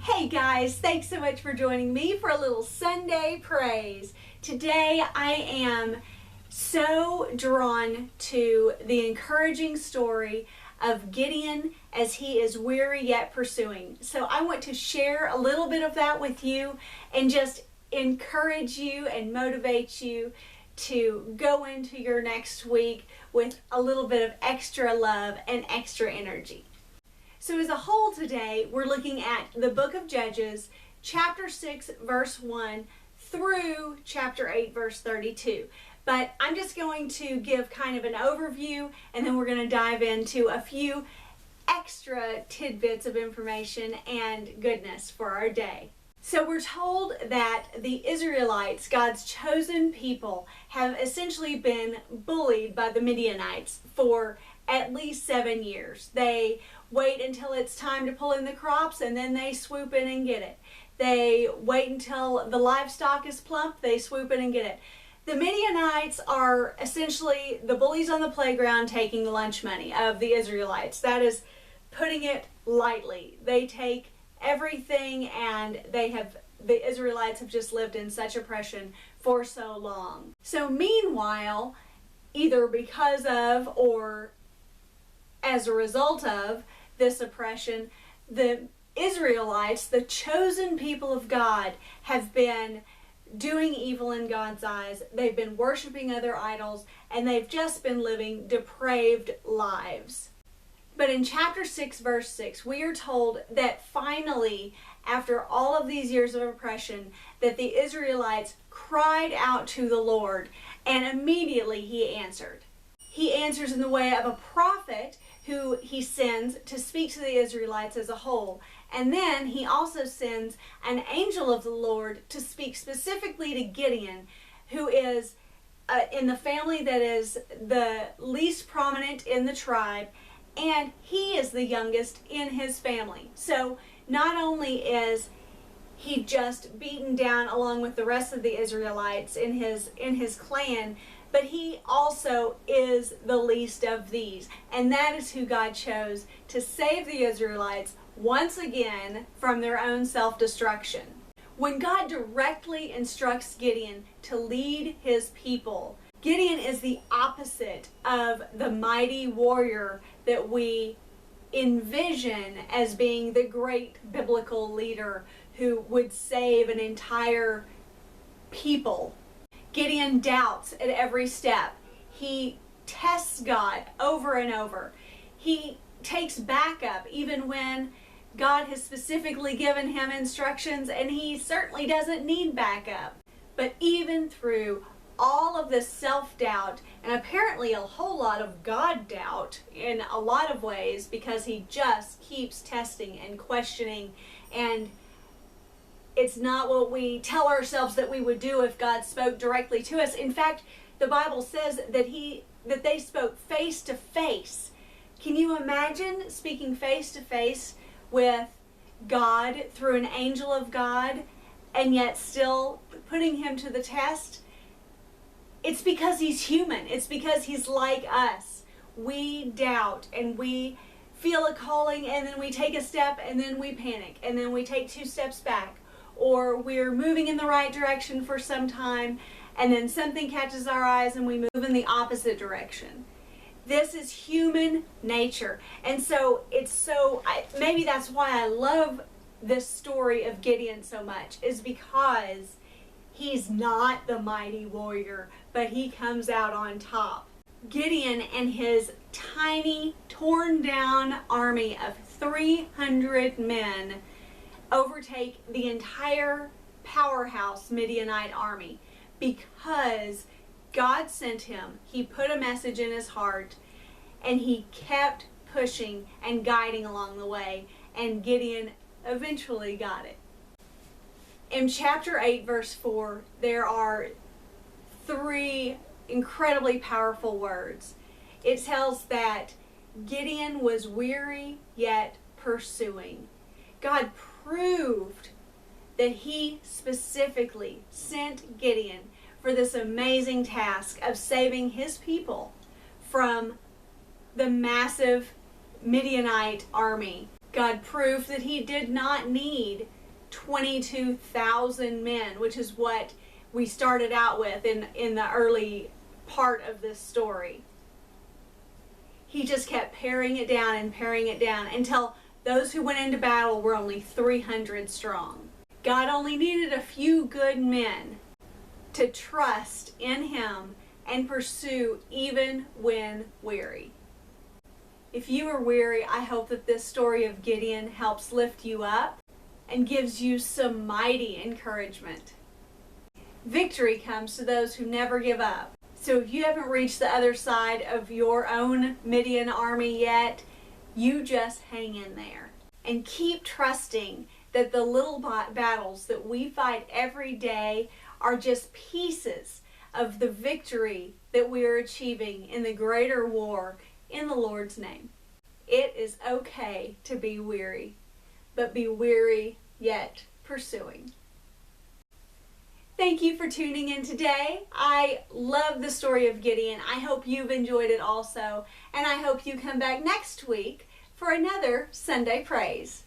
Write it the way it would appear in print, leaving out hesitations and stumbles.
Hey guys, thanks so much for joining me for a little Sunday praise. Today I am so drawn to the encouraging story of Gideon as he is weary yet pursuing. So I want to share a little bit of that with you and just encourage you and motivate you to go into your next week with a little bit of extra love and extra energy. So as a whole today, we're looking at the book of Judges, chapter 6, verse 1 through chapter 8, verse 32. But I'm just going to give kind of an overview, and then we're going to dive into a few extra tidbits of information and goodness for our day. So we're told that the Israelites, God's chosen people, have essentially been bullied by the Midianites for at least 7 years. They wait until it's time to pull in the crops and then they swoop in and get it. They wait until the livestock is plump, they swoop in and get it. The Midianites are essentially the bullies on the playground taking the lunch money of the Israelites. That is putting it lightly. They take everything, and the Israelites have just lived in such oppression for so long. So meanwhile, either because of or as a result of this oppression, the Israelites, the chosen people of God, have been doing evil in God's eyes. They've been worshiping other idols, and they've just been living depraved lives. But in chapter 6, verse 6, we are told that finally, after all of these years of oppression, that the Israelites cried out to the Lord, and immediately He answered. He answers in the way of a prophet who He sends to speak to the Israelites as a whole. And then He also sends an angel of the Lord to speak specifically to Gideon, who is in the family that is the least prominent in the tribe, and he is the youngest in his family. So not only is he just beaten down along with the rest of the Israelites in his clan, but he also is the least of these. And that is who God chose to save the Israelites once again from their own self-destruction. When God directly instructs Gideon to lead his people, Gideon is the opposite of the mighty warrior that we envision as being the great biblical leader who would save an entire people. Gideon doubts at every step. He tests God over and over. He takes backup even when God has specifically given him instructions, and he certainly doesn't need backup. But even through all of this self-doubt, and apparently a whole lot of God doubt in a lot of ways, because he just keeps testing and questioning, and it's not what we tell ourselves that we would do if God spoke directly to us. In fact, the Bible says that they spoke face to face. Can you imagine speaking face to face with God through an angel of God, and yet still putting him to the test? It's because he's human. It's because he's like us. We doubt, and we feel a calling, and then we take a step, and then we panic, and then we take 2 steps back. Or we're moving in the right direction for some time, and then something catches our eyes and we move in the opposite direction. This is human nature. And so maybe that's why I love this story of Gideon so much, is because he's not the mighty warrior, but he comes out on top. Gideon and his tiny, torn down army of 300 men overtake the entire powerhouse Midianite army because God sent him. He put a message in his heart, and he kept pushing and guiding along the way, and Gideon eventually got it. In chapter 8, verse 4, there are 3 incredibly powerful words. It tells that Gideon was weary yet pursuing. God proved that He specifically sent Gideon for this amazing task of saving his people from the massive Midianite army. God proved that he did not need 22,000 men, which is what we started out with in the early part of this story. He just kept paring it down and paring it down until those who went into battle were only 300 strong. God only needed a few good men to trust in him and pursue even when weary. If you are weary, I hope that this story of Gideon helps lift you up and gives you some mighty encouragement. Victory comes to those who never give up. So if you haven't reached the other side of your own Midian army yet, you just hang in there and keep trusting that the little battles that we fight every day are just pieces of the victory that we are achieving in the greater war in the Lord's name. It is okay to be weary, but be weary yet pursuing. Thank you for tuning in today. I love the story of Gideon. I hope you've enjoyed it also, and I hope you come back next week for another Sunday Praise.